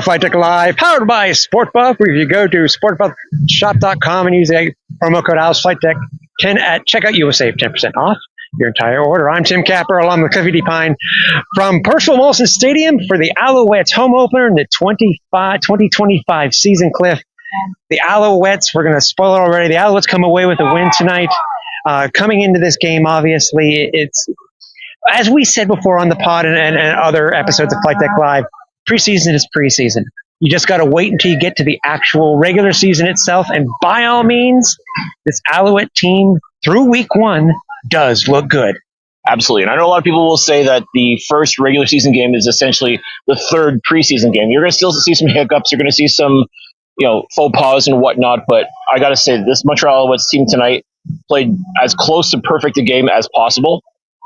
Flightdeck Live, powered by SportBuff. If you go to sportbuffshop.com and use the promo code ALICE10 at checkout, you will save 10% off your entire order. I'm Tim Capper, along with Cliffy Pine from Percival Molson Stadium for the Alouettes home opener in the 2025 season. Cliff, the Alouettes, we're going to spoil it already. The Alouettes come away with a win tonight. Coming into this game, obviously, it's, as we said before on the pod and other episodes of Flightdeck Live, preseason is preseason. You just got to wait until you get to the actual regular season itself. And by all means, this Alouette team, through week one, does look good. Absolutely. And I know a lot of people will say that the first regular season game is essentially the third preseason game. You're going to still see some hiccups. You're going to see some, faux pas and whatnot. But I got to say, this Montreal Alouettes team tonight played as close to perfect a game as possible.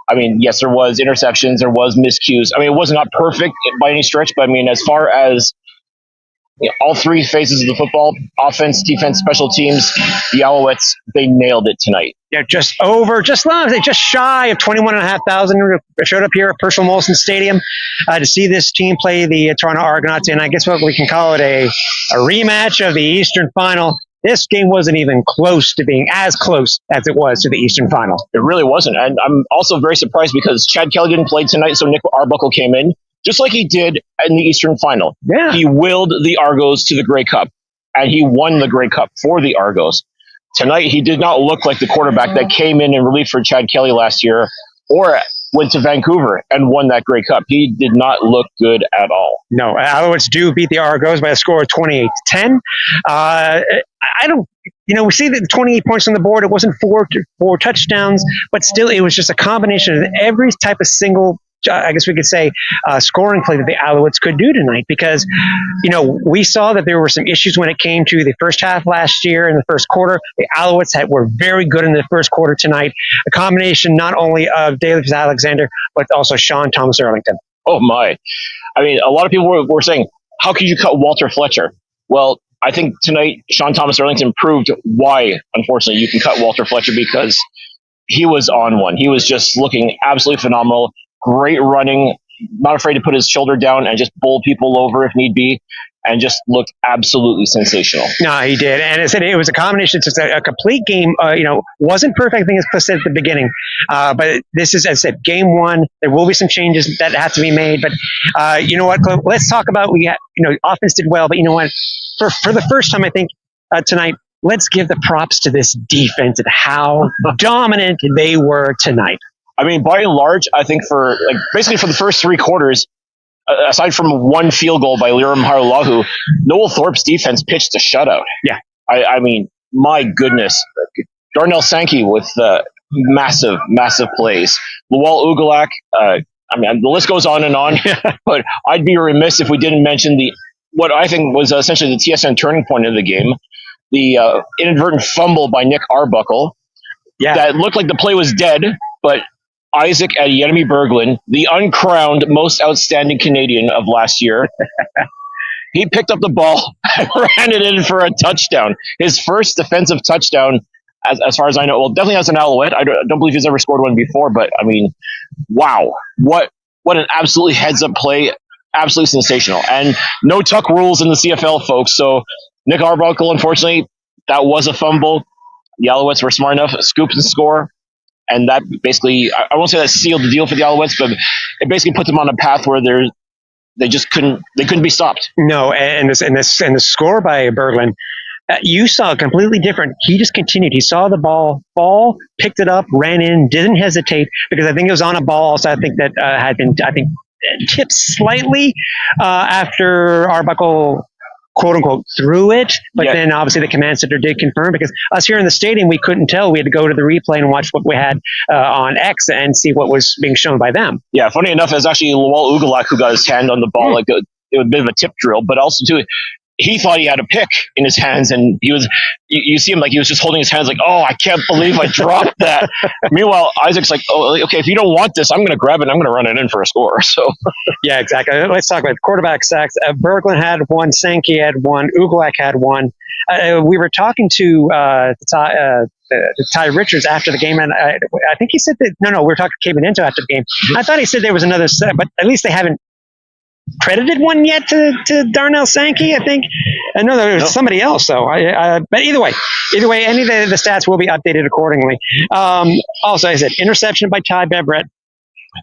I mean, yes, there was interceptions, there was miscues. I mean, it was not perfect by any stretch, but I mean, as far as all three phases of the football, offense, defense, special teams, the Alouettes, they nailed it tonight. Yeah, just shy of 21,500 showed up here at Percival Molson Stadium to see this team play the Toronto Argonauts. And I guess what we can call it a rematch of the Eastern Final. This game wasn't even close to being as close as it was to the Eastern Final. It really wasn't. And I'm also very surprised because Chad Kelly didn't play tonight, so Nick Arbuckle came in, just like he did in the Eastern Final. Yeah. He willed the Argos to the Grey Cup, and he won the Grey Cup for the Argos. Tonight, he did not look like the quarterback that came in relief for Chad Kelly last year or went to Vancouver and won that Grey Cup. He did not look good at all. No, Alouettes do beat the Argos by a score of 28-10. We see that 28 points on the board. It wasn't four touchdowns, but still it was just a combination of every type of single, I guess we could say, scoring play that the Alouettes could do tonight because, we saw that there were some issues when it came to the first half last year in the first quarter. The Alouettes were very good in the first quarter tonight. A combination not only of Davis Alexander, but also Sean Thomas Erlington. Oh, my. I mean, a lot of people were saying, how could you cut Walter Fletcher? Well, I think tonight Sean Thomas Erlington proved why, unfortunately, you can cut Walter Fletcher because he was on one. He was just looking absolutely phenomenal. Great running, not afraid to put his shoulder down and just bowl people over if need be, and just looked absolutely sensational. No, he did. And I said it was a combination. It's just a complete game. Wasn't perfect, I think, as Cliff said at the beginning. But this is, as I said, game one. There will be some changes that have to be made. But you know what, Cliff? Let's talk about, offense did well. But you know what? For the first time, I think, tonight, let's give the props to this defense and how dominant they were tonight. I mean, by and large, I think basically for the first three quarters, aside from one field goal by Liram Haralahu, Noel Thorpe's defense pitched a shutout. Yeah. I mean, my goodness. Darnell Sankey with massive, massive plays. Lual Ugalak, the list goes on and on, but I'd be remiss if we didn't mention what I think was essentially the TSN turning point of the game, the inadvertent fumble by Nick Arbuckle. Yeah. That looked like the play was dead, but Isaac Adeyemi Berglund, the uncrowned most outstanding Canadian of last year, he picked up the ball and ran it in for a touchdown. His first defensive touchdown, as far as I know. Well, definitely as an Alouette. I don't believe he's ever scored one before, but I mean, wow. What an absolutely heads-up play. Absolutely sensational. And no tuck rules in the CFL, folks. So Nick Arbuckle, unfortunately, that was a fumble. The Alouettes were smart enough, scoop and score. And that basically, I won't say that sealed the deal for the Alouettes, but it basically put them on a path where they just couldn't be stopped. No, and the score by Berglund, you saw completely different. He just continued. He saw the ball fall, picked it up, ran in, didn't hesitate because I think it was on a ball. Also, I think that had been tipped slightly after Arbuckle, quote unquote, threw it, but then obviously the command center did confirm because us here in the stadium, we couldn't tell. We had to go to the replay and watch what we had on X and see what was being shown by them. Yeah, funny enough, it was actually Lual Ugalak who got his hand on the ball. It was a bit of a tip drill, but also too, he thought he had a pick in his hands, and you see him like he was just holding his hands like, oh, I can't believe I dropped that. Meanwhile, Isaac's like, oh, okay, if you don't want this, I'm going to grab it and I'm going to run it in for a score. So yeah, exactly. Let's talk about quarterback sacks. Berglund had one, Sankey had one, Ugalak had one. We were talking to Ty Richards after the game, and I think he said that, no, we were talking to Kevin Into after the game. I thought he said there was another set, but at least they haven't credited one yet to Darnell Sankey, I think. I know there was somebody else, though. But either way, any of the stats will be updated accordingly. Also, I said interception by Ty Beverett.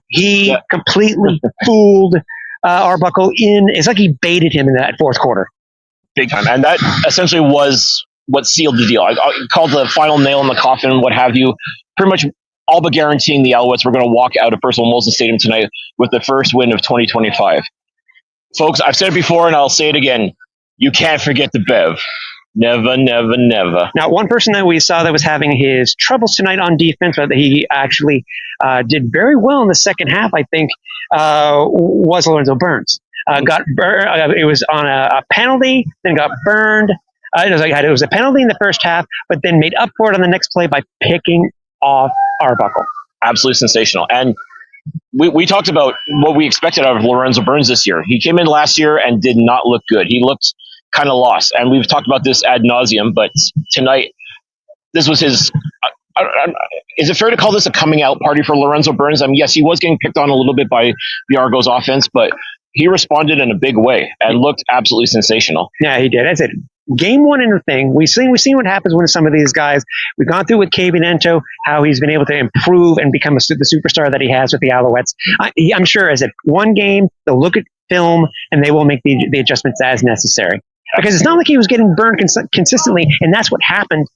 He completely fooled Arbuckle in. It's like he baited him in that fourth quarter. Big time. And that essentially was what sealed the deal. I called the final nail in the coffin, what have you. Pretty much all but guaranteeing the Alouettes were going to walk out of Percival Molson Stadium tonight with the first win of 2025. Folks, I've said it before and I'll say it again. You can't forget the Bev. Never, never, never. Now, one person that we saw that was having his troubles tonight on defense, but he actually did very well in the second half, I think, was Lorenzo Burns. Got burned. It was on a penalty, then got burned. It was a penalty in the first half, but then made up for it on the next play by picking off Arbuckle. Absolutely sensational. And we talked about what we expected out of Lorenzo Burns this year. He came in last year and did not look good. He looked kind of lost. And we've talked about this ad nauseum, but tonight, this was his... is it fair to call this a coming out party for Lorenzo Burns? I mean, yes, he was getting picked on a little bit by the Argos offense, but he responded in a big way and looked absolutely sensational. Yeah, he did. I said, game one in the thing. We've seen what happens when some of these guys. We've gone through with Ento, how he's been able to improve and become the superstar that he has with the Alouettes. I'm sure as at one game, they'll look at film and they will make the adjustments as necessary. Because it's not like he was getting burned consistently, and that's what happened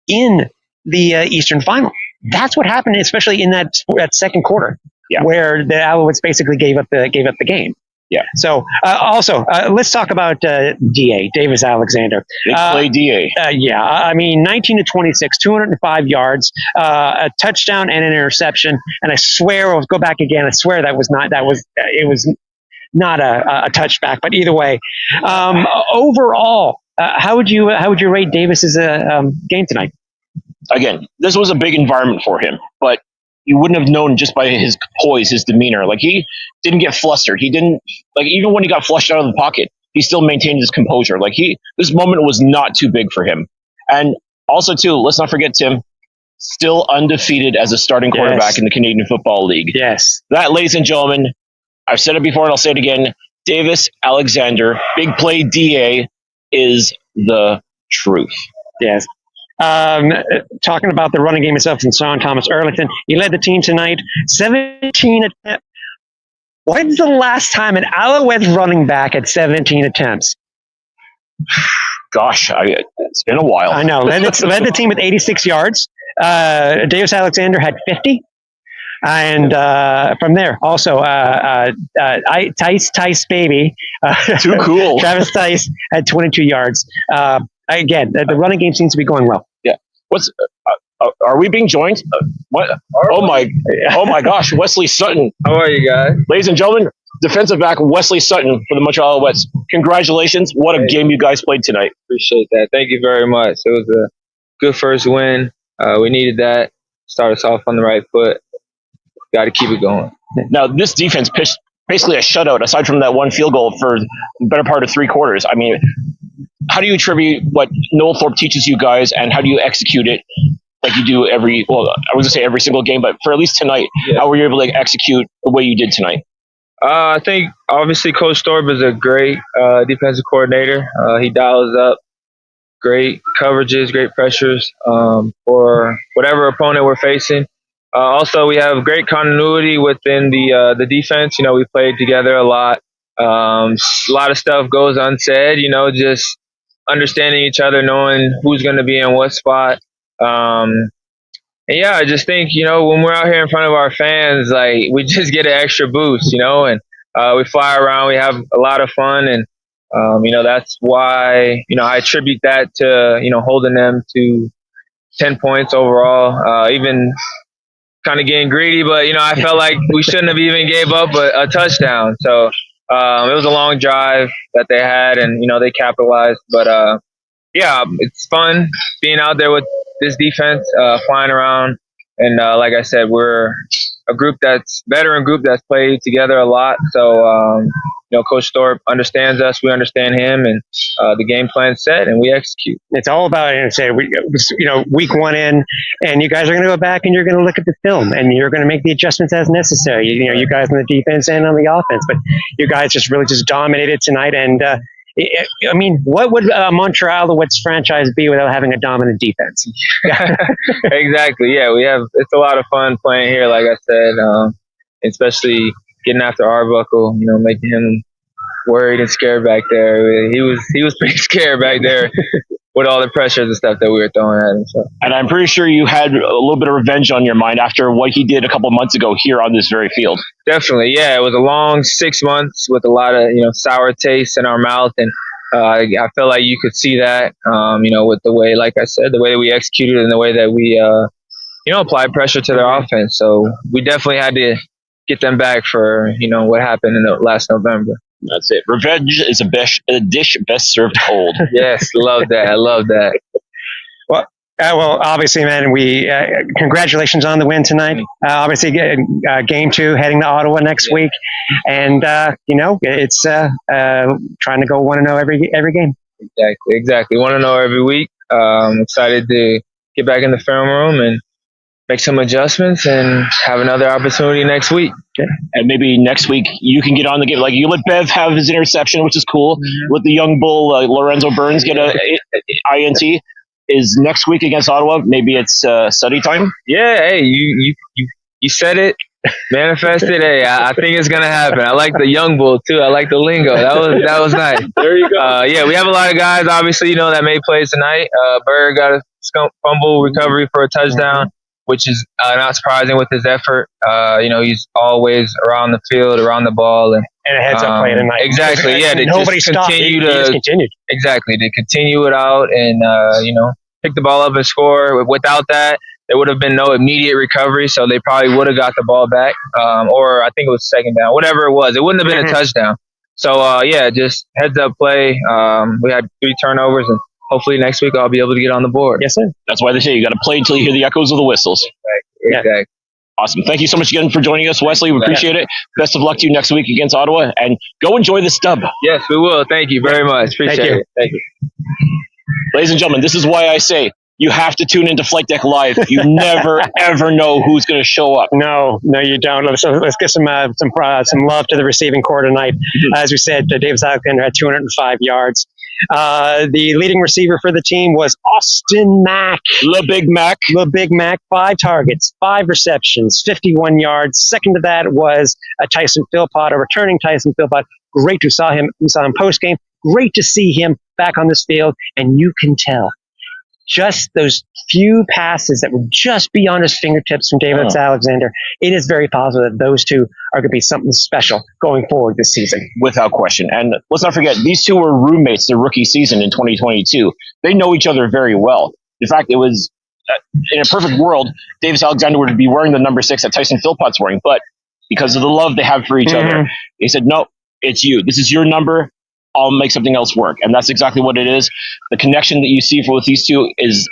in the Eastern Final. That's what happened, especially in that second quarter, where the Alouettes basically gave up the game. Yeah. So also, let's talk about DA, Davis Alexander. Big play DA. Yeah. I mean, 19 to 26, 205 yards, a touchdown and an interception. And I swear, I'll go back again. I swear it was not a touchback, but either way, overall, how would you rate Davis's game tonight? Again, this was a big environment for him, but you wouldn't have known just by his poise, his demeanor. Like, he didn't get flustered. He didn't, like, even when he got flushed out of the pocket, he still maintained his composure. Like, this moment was not too big for him. And also, too, let's not forget, Tim, still undefeated as a starting quarterback in the Canadian Football League. Yes. That, ladies and gentlemen, I've said it before and I'll say it again, Davis Alexander, big play DA, is the truth. Yes. Talking about the running game itself and Sean Thomas Erlington, he led the team tonight, 17 attempts. When's the last time an Alouettes running back had 17 attempts? Gosh, it's been a while. I know. Led the team with 86 yards. Davis Alexander had 50. And from there, also, Tice Baby. Too cool. Travis Tice had 22 yards. Again, the running game seems to be going well. Yeah. Are we being joined? What? Oh my gosh, Wesley Sutton. How are you guys? Ladies and gentlemen, defensive back Wesley Sutton for the Montreal Alouettes. Congratulations. What a game you guys played tonight. Appreciate that. Thank you very much. It was a good first win. We needed that. Start us off on the right foot. Got to keep it going. Now, this defense pitched basically a shutout, aside from that one field goal for the better part of three quarters. I mean, how do you attribute what Noel Thorpe teaches you guys, and how do you execute it like you do I was going to say every single game, but for at least tonight, how were you able to execute the way you did tonight? I think, obviously, Coach Thorpe is a great defensive coordinator. He dials up great coverages, great pressures for whatever opponent we're facing. Also, we have great continuity within the defense. You know, we played together a lot. A lot of stuff goes unsaid, just understanding each other, knowing who's going to be in what spot. And yeah, I just think, when we're out here in front of our fans, like, we just get an extra boost, and we fly around, we have a lot of fun. And, that's why, I attribute that to, holding them to 10 points overall, even kind of getting greedy, but I felt like we shouldn't have even gave up a touchdown. So it was a long drive that they had, and they capitalized. But yeah, it's fun being out there with this defense, flying around, and like I said, we're a veteran group that's played together a lot. So, Coach Thorpe understands us, we understand him, and the game plan's set, and we execute. It's all about, week one in, and you guys are going to go back and you're going to look at the film, and you're going to make the adjustments as necessary. You guys on the defense and on the offense, but you guys just really just dominated tonight. And what would a Montreal Alouettes franchise be without having a dominant defense? Exactly. Yeah, it's a lot of fun playing here, like I said, especially getting after Arbuckle, making him worried and scared back there. He was pretty scared back there with all the pressures and stuff that we were throwing at him. So. And I'm pretty sure you had a little bit of revenge on your mind after what he did a couple months ago here on this very field. Definitely, yeah. It was a long 6 months with a lot of sour taste in our mouth, and I feel like you could see that, with the way, like I said, the way that we executed and the way that we, applied pressure to their offense. So we definitely had to get them back for what happened in last November. That's it. Revenge is a dish best served cold. Yes, love that. I love that. Well, obviously, man, we congratulations on the win tonight. Obviously, game 2 heading to Ottawa next week, and it's trying to go 1-0 every game. Exactly. 1-0 every week. Excited to get back in the film room and make some adjustments and have another opportunity next week. Okay. And maybe next week you can get on the game. Like, you let Bev have his interception, which is cool. Mm-hmm. Let the young bull, Lorenzo Burns, get a INT. Is next week against Ottawa? Maybe it's study time? Yeah, hey, you said it. Manifested. Hey, I think it's gonna happen. I like the young bull too. I like the lingo. That was nice. There you go. We have a lot of guys, obviously, that made plays tonight. Berg got a fumble recovery for a touchdown, which is not surprising with his effort. He's always around the field, around the ball, and a heads up play tonight. Exactly. Yeah. Nobody stopped. He just continued. Exactly. To continue it out and pick the ball up and score. Without that, there would have been no immediate recovery, so they probably would have got the ball back, or I think it was second down, whatever it was. It wouldn't have been a touchdown. So, just heads up play. We had 3 turnovers, and hopefully next week I'll be able to get on the board. Yes, sir. That's why they say you got to play until you hear the echoes of the whistles. Exactly. Yeah. Awesome. Thank you so much again for joining us, Wesley. We appreciate it. Best of luck to you next week against Ottawa, and go enjoy the stub. Yes, we will. Thank you very much. Appreciate it. Thank you. Ladies and gentlemen, this is why I say you have to tune into Flightdeck Live. You never, ever know who's going to show up. No, you don't. So let's get some love to the receiving corps tonight. As we said, Davis Alexander had 205 yards. The leading receiver for the team was Austin Mack. Le Big Mac, 5 targets, 5 receptions, 51 yards. Second to that was Tyson Philpott, a returning Tyson Philpott. Great to saw him. We saw him post game. Great to see him back on this field, and you can tell just those few passes that were just beyond his fingertips from Davis Alexander. It is very positive that those two are going to be something special going forward this season. Without question. And let's not forget, these two were roommates their rookie season in 2022. They know each other very well. In fact, it was, in a perfect world, Davis Alexander would be wearing the number 6 that Tyson Philpott's wearing. But because of the love they have for each other, he said, no, it's you. This is your number. I'll make something else work. And that's exactly what it is. The connection that you see with these two is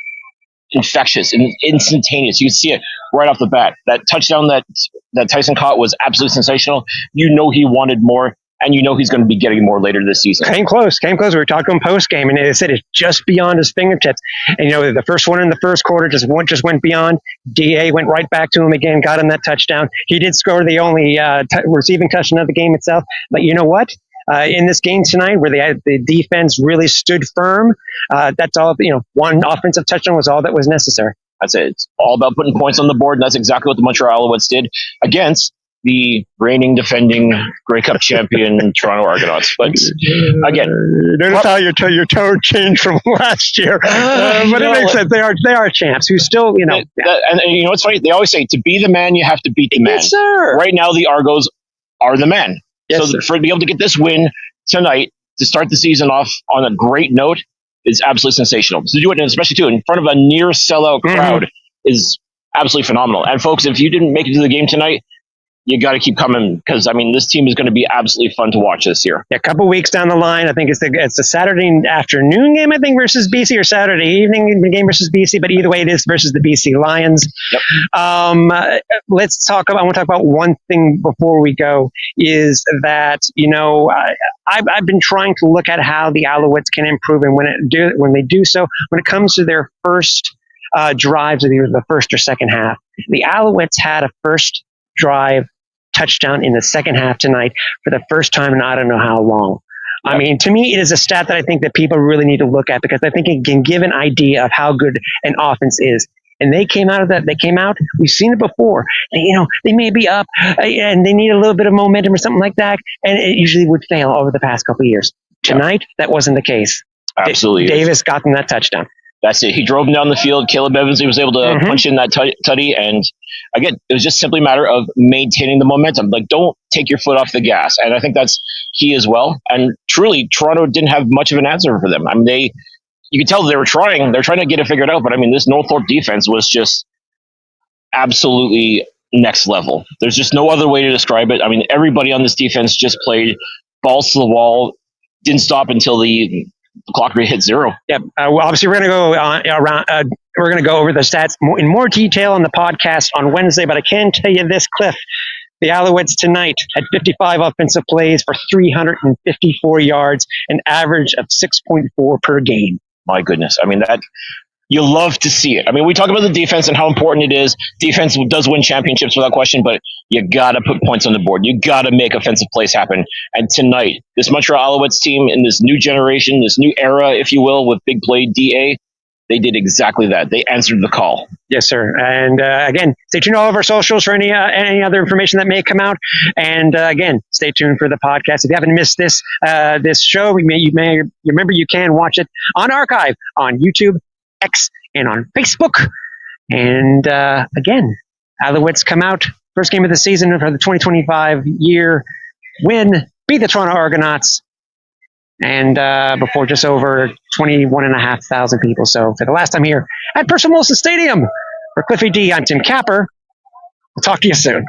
infectious and instantaneous. You can see it right off the bat. That touchdown that Tyson caught was absolutely sensational. You know he wanted more, and you know he's going to be getting more later this season. Came close. We were talking post game, and they said it's just beyond his fingertips. And the first one in the first quarter just went beyond. DA went right back to him again, got him that touchdown. He did score the only receiving touchdown of the game itself. But you know what? In this game tonight, where the defense really stood firm, that's all. One offensive touchdown was all that was necessary. That's it. It's all about putting points on the board, and that's exactly what the Montreal Alouettes did against the reigning, defending Grey Cup champion Toronto Argonauts. But again, notice how your tone changed from last year. But it makes sense. They are champs who still, and you know what's funny? They always say, to be the man, you have to beat the man. Yes, sir. Right now, the Argos are the man. Yes, so to be able to get this win tonight to start the season off on a great note is absolutely sensational. To do it, especially too, in front of a near sellout crowd is absolutely phenomenal. And folks, if you didn't make it to the game tonight, you got to keep coming because, I mean, this team is going to be absolutely fun to watch this year. Yeah, a couple weeks down the line, I think it's the Saturday afternoon game, I think, versus BC, or Saturday evening game versus BC, but either way it is versus the BC Lions. Yep. I want to talk about one thing before we go, is that, I've been trying to look at how the Alouettes can improve, and when they do so, when it comes to their first drives of either the first or second half. The Alouettes had a first drive touchdown in the second half tonight for the first time in I don't know how long. Yep. I mean, to me, it is a stat that I think that people really need to look at, because I think it can give an idea of how good an offense is. And they came out of that. They came out. We've seen it before. They may be up and they need a little bit of momentum or something like that, and it usually would fail over the past couple of years. Tonight, that wasn't the case. Absolutely, Davis got them that touchdown. That's it. He drove him down the field. Caleb Evans, he was able to punch in that tutty. And again, it was just simply a matter of maintaining the momentum. Like, don't take your foot off the gas. And I think that's key as well. And truly, Toronto didn't have much of an answer for them. I mean, you could tell they were trying. They're trying to get it figured out. But I mean, this Northrop defense was just absolutely next level. There's just no other way to describe it. I mean, everybody on this defense just played balls to the wall, didn't stop until the clock hit zero. Yep. Well, obviously, we're going to go around. We're going to go over the stats in more detail on the podcast on Wednesday. But I can tell you this, Cliff: the Alouettes tonight had 55 offensive plays for 354 yards, an average of 6.4 per game. My goodness! I mean, that you love to see it. I mean, we talk about the defense and how important it is. Defense does win championships without question, but you got to put points on the board. You got to make offensive plays happen. And tonight, this Montreal Alouettes team in this new generation, this new era, if you will, with big play DA, they did exactly that. They answered the call. Yes, sir. And again, stay tuned to all of our socials for any other information that may come out. And again, stay tuned for the podcast. If you haven't missed this show, you remember you can watch it on archive on YouTube, X, and on Facebook. And again, Alouettes come out, first game of the season for the 2025 year, win, beat the Toronto Argonauts, and before just over 21,500 people. So for the last time here at Percival Molson Stadium, for Cliffy D, I'm Tim Capper. We'll talk to you soon.